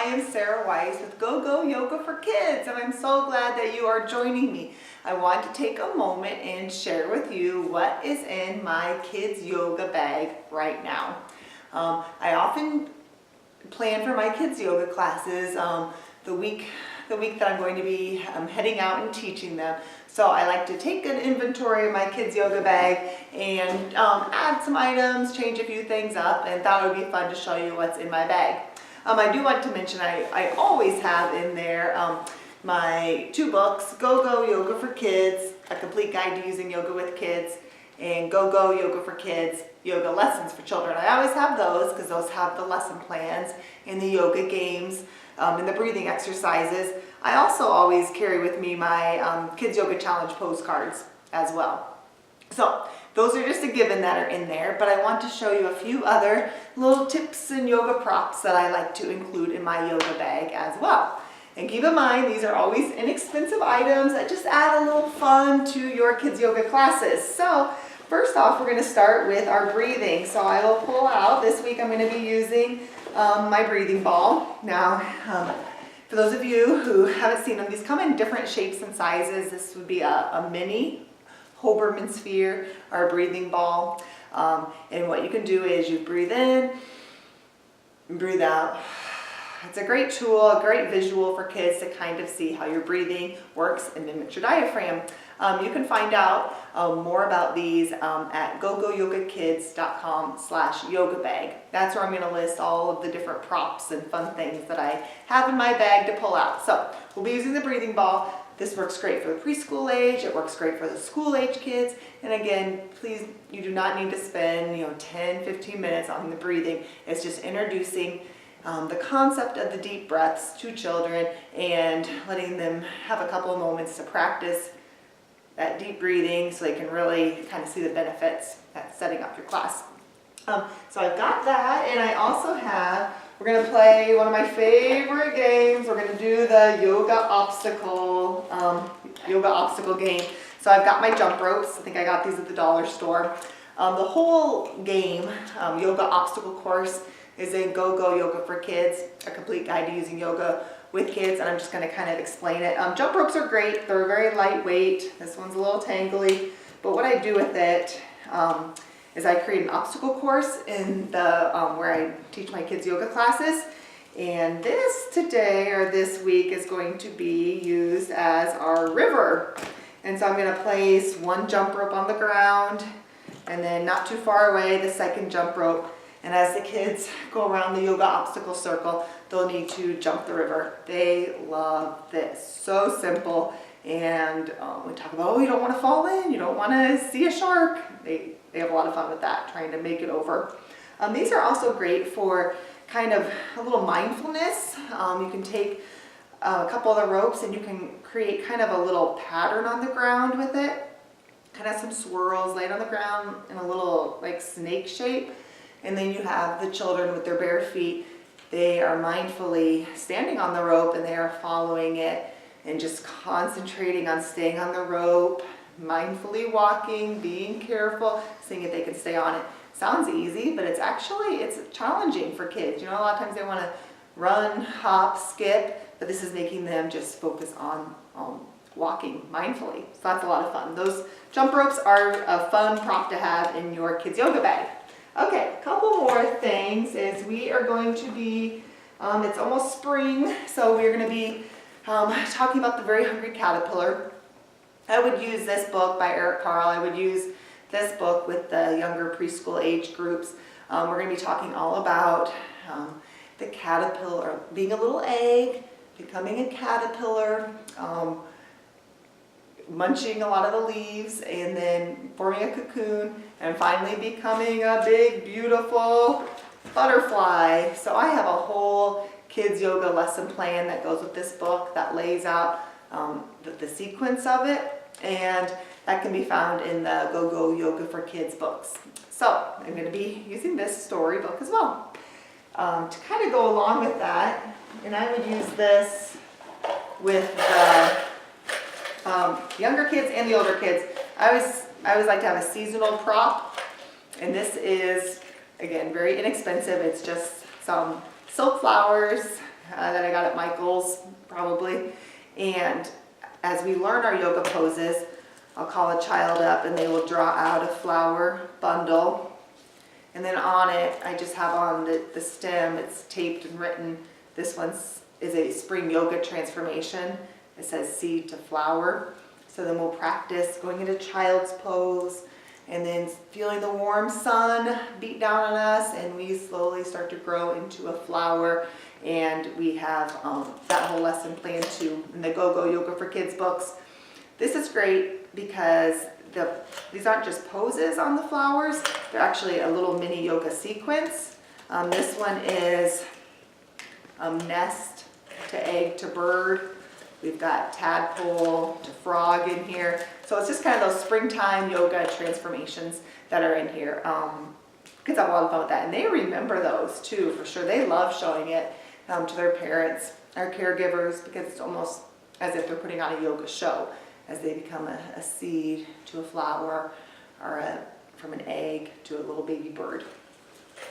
am Sarah Weiss with Go Go Yoga for Kids, and I'm so glad that you are joining me. I want to take a moment and share with you what is in my kids yoga bag right now. I often plan for my kids yoga classes the week that I'm going to be heading out and teaching them. So I like to take an inventory of my kids yoga bag and add some items, change a few things up, and thought it would be fun to show you what's in my bag. I do want to mention I always have in there my two books, Go Go Yoga for Kids, A Complete Guide to Using Yoga with Kids, and Go Go Yoga for Kids, Yoga Lessons for Children. I always have those because those have the lesson plans and the yoga games and the breathing exercises. I also always carry with me my Kids Yoga Challenge postcards as well. So those are just a given that are in there, but I want to show you a few other little tips and yoga props that I like to include in my yoga bag as well. And keep in mind, these are always inexpensive items that just add a little fun to your kids yoga classes. So first off, we're going to start with our breathing. So I will pull out, this week I'm going to be using my breathing ball. Now, for those of you who haven't seen them, these come in different shapes and sizes. This would be a mini Hoberman sphere or a breathing ball. And what you can do is you breathe in and breathe out. It's a great tool, a great visual for kids to kind of see how your breathing works and mimics your diaphragm. You can find out more about these at gogoyogakids.com/yoga bag. That's where I'm going to list all of the different props and fun things that I have in my bag to pull out. So we'll be using the breathing ball. This works great for the preschool age. It works great for the school age kids. And again, please, you do not need to spend 10, 15 minutes on the breathing. It's just introducing the concept of the deep breaths to children and letting them have a couple of moments to practice that deep breathing so they can really kind of see the benefits at setting up your class. So I've got that, and I also have, we're going to play one of my favorite games. We're going to do the yoga obstacle game. So I've got my jump ropes. I think I got these at the dollar store. The whole game, yoga obstacle course, is in Go Go Yoga for Kids, A Complete Guide to Using Yoga with Kids, and I'm just going to kind of explain it. Jump ropes are great. They're very lightweight. This one's a little tangly, but what I do with it is I create an obstacle course in the where I teach my kids yoga classes, and this today or this week is going to be used as our river. And so I'm going to place one jump rope on the ground, and then not too far away the second jump rope. And as the kids go around the yoga obstacle circle, they'll need to jump the river. They love this. So simple. And we talk about, you don't want to fall in, you don't want to see a shark. They have a lot of fun with that, trying to make it over. These are also great for kind of a little mindfulness. You can take a couple of the ropes and you can create kind of a little pattern on the ground with it. Kind of some swirls laid on the ground in a little like snake shape. And then you have the children with their bare feet. They are mindfully standing on the rope and they are following it and just concentrating on staying on the rope, mindfully walking, being careful, seeing if they can stay on it. Sounds easy, but it's challenging for kids. A lot of times they want to run, hop, skip, but this is making them just focus on walking mindfully. So that's a lot of fun. Those jump ropes are a fun prop to have in your kids' yoga bag. Okay, a couple more things is we are going to be, it's almost spring, so we're going to be talking about the Very Hungry Caterpillar. I would use this book by Eric Carle. I would use this book with the younger preschool age groups. We're going to be talking all about the caterpillar, being a little egg, becoming a caterpillar, munching a lot of the leaves, and then forming a cocoon, and finally becoming a big, beautiful butterfly. So I have a whole kids yoga lesson plan that goes with this book that lays out the sequence of it, and that can be found in the Go Go Yoga for Kids books. So I'm going to be using this storybook as well. To kind of go along with that, and I would use this with the younger kids and the older kids. I always like to have a seasonal prop, and this is, again, very inexpensive. It's just some silk flowers, that I got at Michael's probably. And as we learn our yoga poses, I'll call a child up and they will draw out a flower bundle. And then on it, I just have on the stem, it's taped and written. This one is a spring yoga transformation. It says seed to flower. So then we'll practice going into child's pose and then feeling the warm sun beat down on us, and we slowly start to grow into a flower. And we have that whole lesson planned too in the Go-Go Yoga for Kids books. This is great because these aren't just poses on the flowers, they're actually a little mini yoga sequence. This one is nest to egg to bird. We've got tadpole to frog in here. So it's just kind of those springtime yoga transformations that are in here. Kids have a lot of fun with that, and they remember those too, for sure. They love showing it to their parents, our caregivers, because it's almost as if they're putting on a yoga show as they become a seed to a flower, or from an egg to a little baby bird.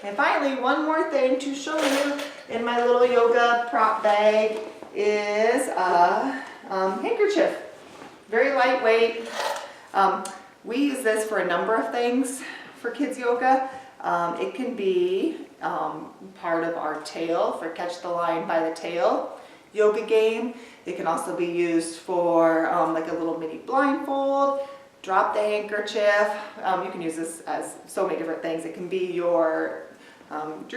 And finally, one more thing to show you in my little yoga prop bag is a handkerchief. Very lightweight. We use this for a number of things for kids yoga. It can be part of our tail for catch the line by the tail yoga game. It can also be used for like a little mini blindfold, drop the handkerchief. You can use this as so many different things. It can be your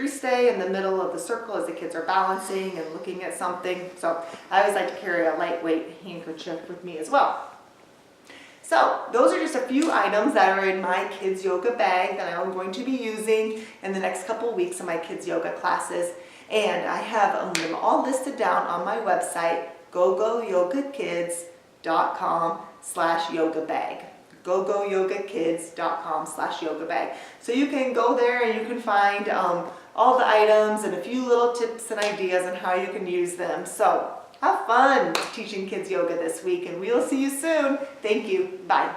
stay in the middle of the circle as the kids are balancing and looking at something. So I always like to carry a lightweight handkerchief with me as well. So those are just a few items that are in my kids yoga bag that I'm going to be using in the next couple of weeks in my kids yoga classes. And I have them all listed down on my website, gogoyogakids.com/yoga bag. gogoyogakids.com/yoga bag. So you can go there and you can find all the items and a few little tips and ideas on how you can use them. So have fun teaching kids yoga this week, and we'll see you soon. Thank you. Bye.